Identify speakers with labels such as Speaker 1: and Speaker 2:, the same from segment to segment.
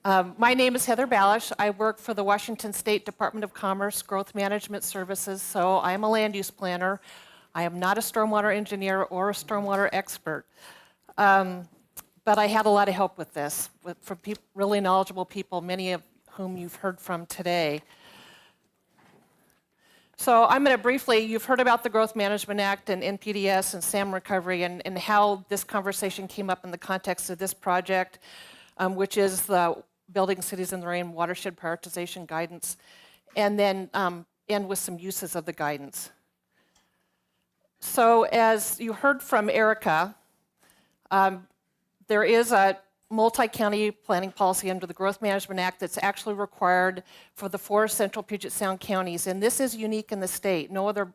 Speaker 1: My name is Heather Ballash. I work for the Washington State Department of Commerce Growth Management Services, so I am a land use planner. I am not a stormwater engineer or a stormwater expert. But I had a lot of help with this, from really knowledgeable people, many of whom you've heard from today. So I'm going to briefly, you've heard about the Growth Management Act and NPDES and salmon recovery and how this conversation came up in the context of this project, which is the Building Cities in the Rain Watershed Prioritization Guidance, and then end with some uses of the guidance. So as you heard from Erica, there is a multi-county planning policy under the Growth Management Act that's actually required for the 4 central Puget Sound counties, and this is unique in the state. No other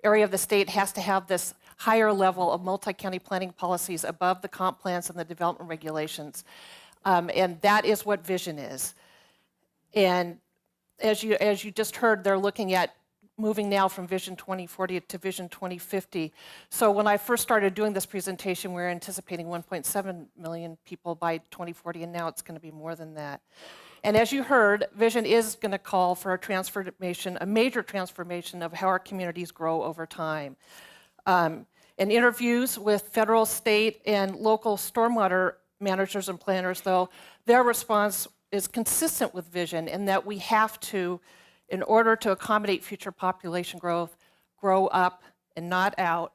Speaker 1: area of the state has to have this higher level of multi-county planning policies above the comp plans and the development regulations. And that is what Vision is. And as you just heard, they're looking at moving now from Vision 2040 to Vision 2050. So when I first started doing this presentation, we were anticipating 1.7 million people by 2040, and now it's going to be more than that. And as you heard, Vision is going to call for a transformation, a major transformation of how our communities grow over time. In interviews with federal, state, and local stormwater managers and planners, though, their response is consistent with Vision in that we have to, in order to accommodate future population growth, grow up and not out,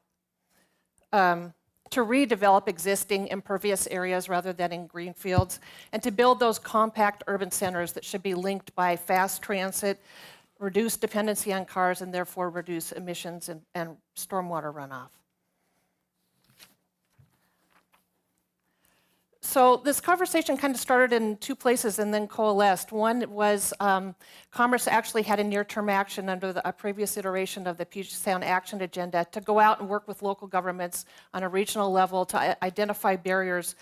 Speaker 1: to redevelop existing impervious areas rather than in greenfields, and to build those compact urban centers that should be linked by fast transit, reduce dependency on cars, and therefore reduce emissions and stormwater runoff. So this conversation kind of started in 2 places and then coalesced. One was Commerce actually had a near-term action under a previous iteration of the Puget Sound Action Agenda to go out and work with local governments on a regional level to identify barriers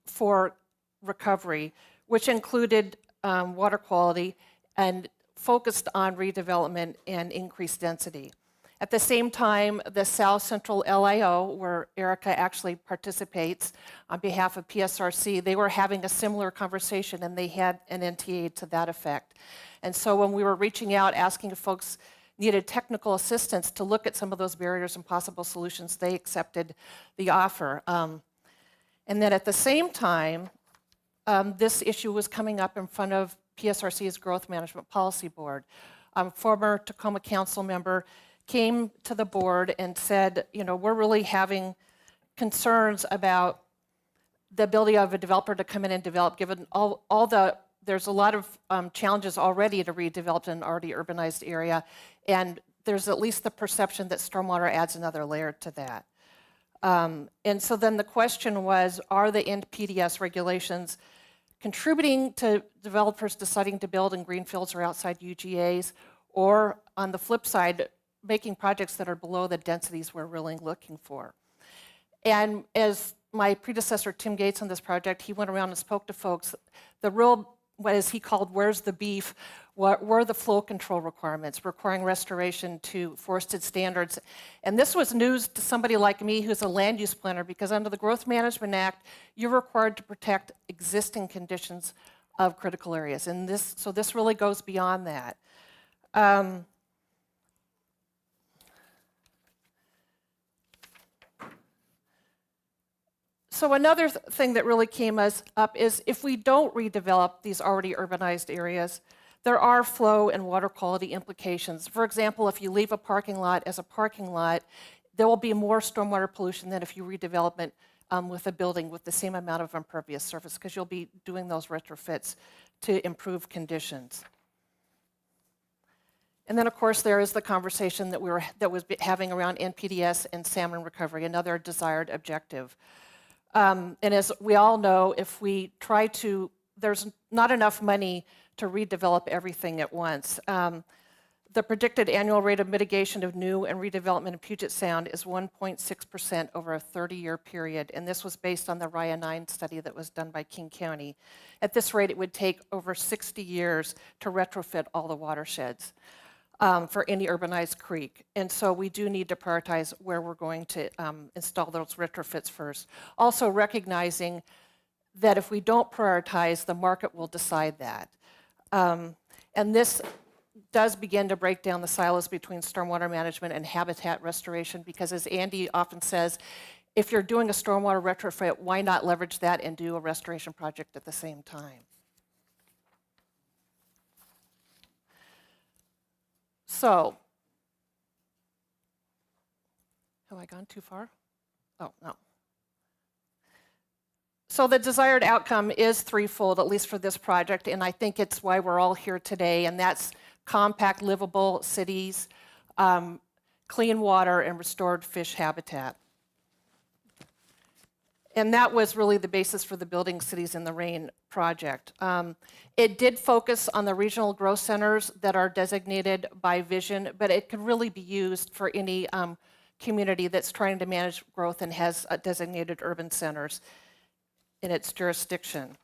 Speaker 1: for recovery, which included water quality and focused on redevelopment and increased density. At the same time, the South Central LIO, where Erica actually participates on behalf of PSRC, they were having a similar conversation, and they had an NTA to that effect. And so when we were reaching out, asking if folks needed technical assistance to look at some of those barriers and possible solutions, they accepted the offer. And then at the same time, this issue was coming up in front of PSRC's Growth Management Policy Board. Former Tacoma Council member came to the board and said, you know, we're really having concerns about the ability of a developer to come in and develop, given there's a lot of challenges already to redevelop an already urbanized area, and there's at least the perception that stormwater adds another layer to that. And so then the question was, are the NPDES regulations contributing to developers deciding to build in greenfields or outside UGAs, or on the flip side, making projects that are below the densities we're really looking for? And as my predecessor, Tim Gates, on this project, he went around and spoke to folks. The real, what is he called, where's the beef, what were the flow control requirements, requiring restoration to forested standards. And this was news to somebody like me who's a land use planner, because under the Growth Management Act, you're required to protect existing conditions of critical areas. And so this really goes beyond that. So another thing that really came up is if we don't redevelop these already urbanized areas, there are flow and water quality implications. For example, if you leave a parking lot as a parking lot, there will be more stormwater pollution than if you redevelop it with a building with the same amount of impervious surface, because you'll be doing those retrofits to improve conditions. And then, of course, there is the conversation that was having around NPDES and salmon recovery, another desired objective. And as we all know, if we try to, there's not enough money to redevelop everything at once. The predicted annual rate of mitigation of new and redevelopment in Puget Sound is 1.6% over a 30-year period, and this was based on the RIA 9 study that was done by King County. At this rate, it would take over 60 years to retrofit all the watersheds for any urbanized creek. And so we do need to prioritize where we're going to install those retrofits first. Also recognizing that if we don't prioritize, the market will decide that. And this does begin to break down the silos between stormwater management and habitat restoration, because as Andy often says, if you're doing a stormwater retrofit, why not leverage that and do a restoration project at the same time? So, have I gone too far? Oh, no. So the desired outcome is threefold, at least for this project, and I think it's why we're all here today, and that's compact, livable cities, clean water, and restored fish habitat. And that was really the basis for the Building Cities in the Rain project. It did focus on the regional growth centers that are designated by vision, but it could really be used for any community that's trying to manage growth and has designated urban centers in its jurisdiction.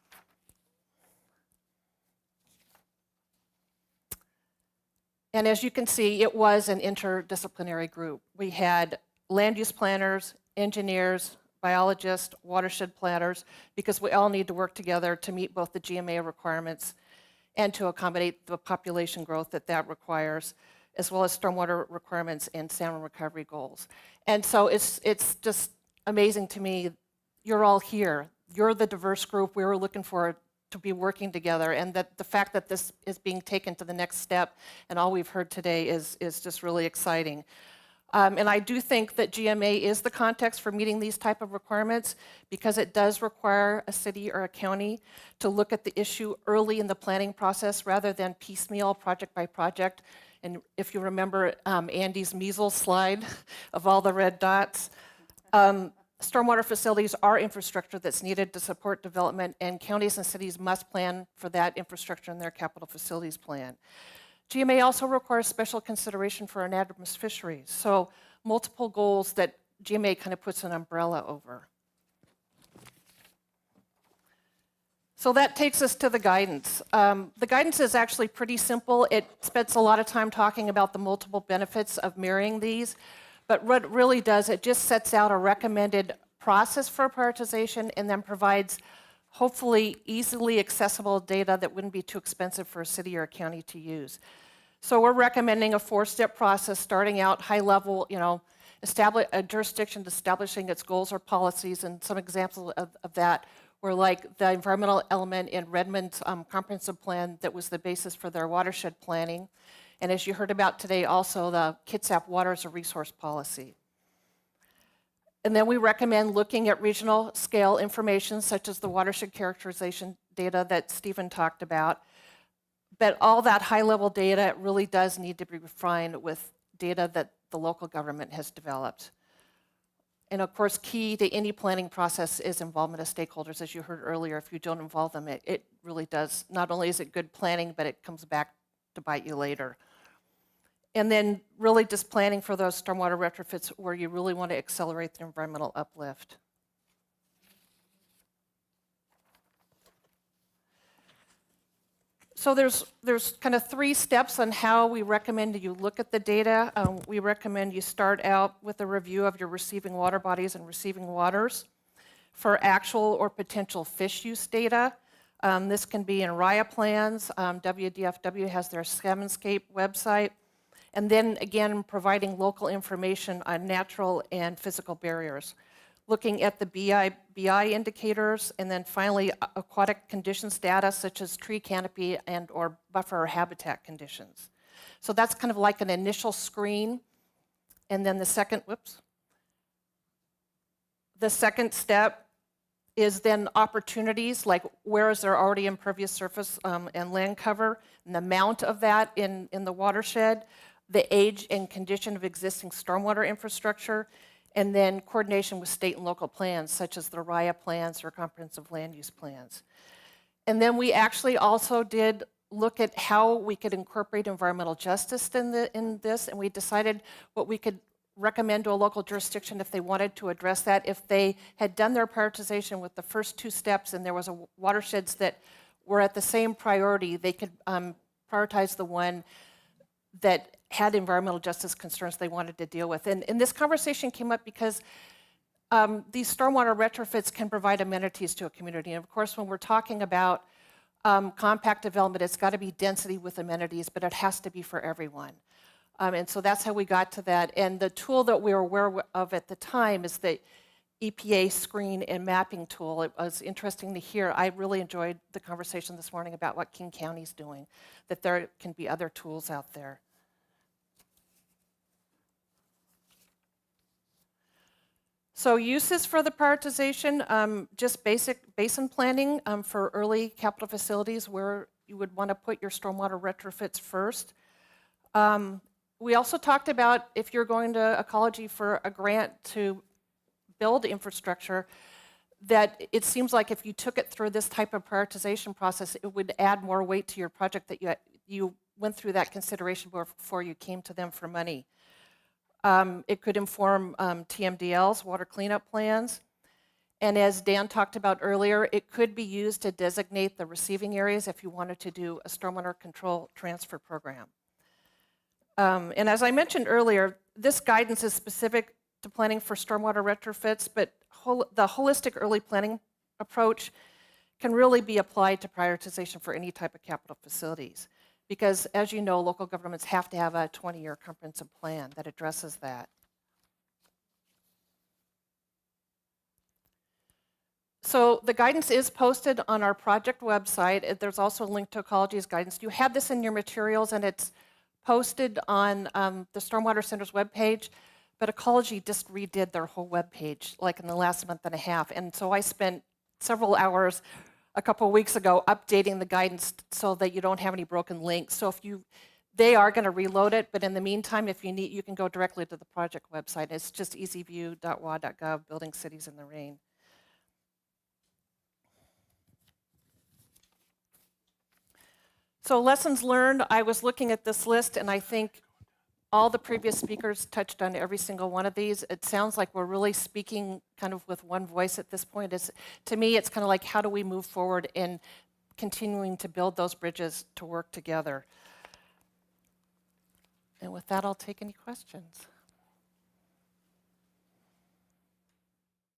Speaker 1: And as you can see, it was an interdisciplinary group. We had land use planners, engineers, biologists, watershed planners, because we all need to work together to meet both the GMA requirements and to accommodate the population growth that requires, as well as stormwater requirements and salmon recovery goals. And so it's just amazing to me, you're all here. You're the diverse group we were looking for to be working together, and that the fact that this is being taken to the next step and all we've heard today is just really exciting. And I do think that GMA is the context for meeting these type of requirements, because it does require a city or a county to look at the issue early in the planning process rather than piecemeal project by project. And if you remember Andy's measles slide of all the red dots, stormwater facilities are infrastructure that's needed to support development, and counties and cities must plan for that infrastructure in their capital facilities plan. GMA also requires special consideration for anadromous fisheries, so multiple goals that GMA kind of puts an umbrella over. So that takes us to the guidance. The guidance is actually pretty simple. It spends a lot of time talking about the multiple benefits of mirroring these, but what it really does, it just sets out a recommended process for prioritization and then provides hopefully easily accessible data that wouldn't be too expensive for a city or a county to use. So we're recommending a 4-step process, starting out high level, establish a jurisdiction establishing its goals or policies, and some examples of that were like the environmental element in Redmond's comprehensive plan that was the basis for their watershed planning. And as you heard about today, also the Kitsap Water as a Resource Policy. And then we recommend looking at regional scale information, such as the watershed characterization data that Stephen talked about. But all that high-level data really does need to be refined with data that the local government has developed. And of course, key to any planning process is involvement of stakeholders. As you heard earlier, if you don't involve them, it really does. Not only is it good planning, but it comes back to bite you later. And then really just planning for those stormwater retrofits where you really want to accelerate the environmental uplift. So there's kind of 3 steps on how we recommend you look at the data. We recommend you start out with a review of your receiving water bodies and receiving waters for actual or potential fish use data. This can be in RIA plans. WDFW has their Salmonscape website. And then again, providing local information on natural and physical barriers, looking at the BI indicators, and then finally aquatic conditions data such as tree canopy and or buffer habitat conditions. So that's kind of like an initial screen. And then the second step is then opportunities, like where is there already impervious surface and land cover, and the amount of that in the watershed, the age and condition of existing stormwater infrastructure, and then coordination with state and local plans, such as the RIA plans or comprehensive land use plans. And then we actually also did look at how we could incorporate environmental justice in this, and we decided what we could recommend to a local jurisdiction if they wanted to address that. If they had done their prioritization with the first 2 steps and there was watersheds that were at the same priority, they could prioritize the one that had environmental justice concerns they wanted to deal with. And this conversation came up because these stormwater retrofits can provide amenities to a community. And of course, when we're talking about compact development, it's got to be density with amenities, but it has to be for everyone. And so that's how we got to that. And the tool that we were aware of at the time is the EPA screen and mapping tool. It was interesting to hear. I really enjoyed the conversation this morning about what King County's doing, that there can be other tools out there. So uses for the prioritization, just basic basin planning for early capital facilities where you would want to put your stormwater retrofits first. We also talked about if you're going to Ecology for a grant to build infrastructure, that it seems like if you took it through this type of prioritization process, it would add more weight to your project that you went through that consideration before you came to them for money. It could inform TMDLs, water cleanup plans. And as Dan talked about earlier, it could be used to designate the receiving areas if you wanted to do a stormwater control transfer program. And as I mentioned earlier, this guidance is specific to planning for stormwater retrofits, but the holistic early planning approach can really be applied to prioritization for any type of capital facilities. Because as you know, local governments have to have a 20-year comprehensive plan that addresses that. So the guidance is posted on our project website. There's also a link to Ecology's guidance. You have this in your materials, and it's posted on the Stormwater Center's webpage, but Ecology just redid their whole webpage like in the last month and a half. And so I spent several hours a couple of weeks ago updating the guidance so that you don't have any broken links. So they are going to reload it, but in the meantime, if you need, you can go directly to the project website. It's just easyview.wa.gov, Building Cities in the Rain. So lessons learned, I was looking at this list, and I think all the previous speakers touched on every single one of these. It sounds like we're really speaking kind of with one voice at this point. To me, it's kind of like, how do we move forward in continuing to build those bridges to work together? And with that, I'll take any questions.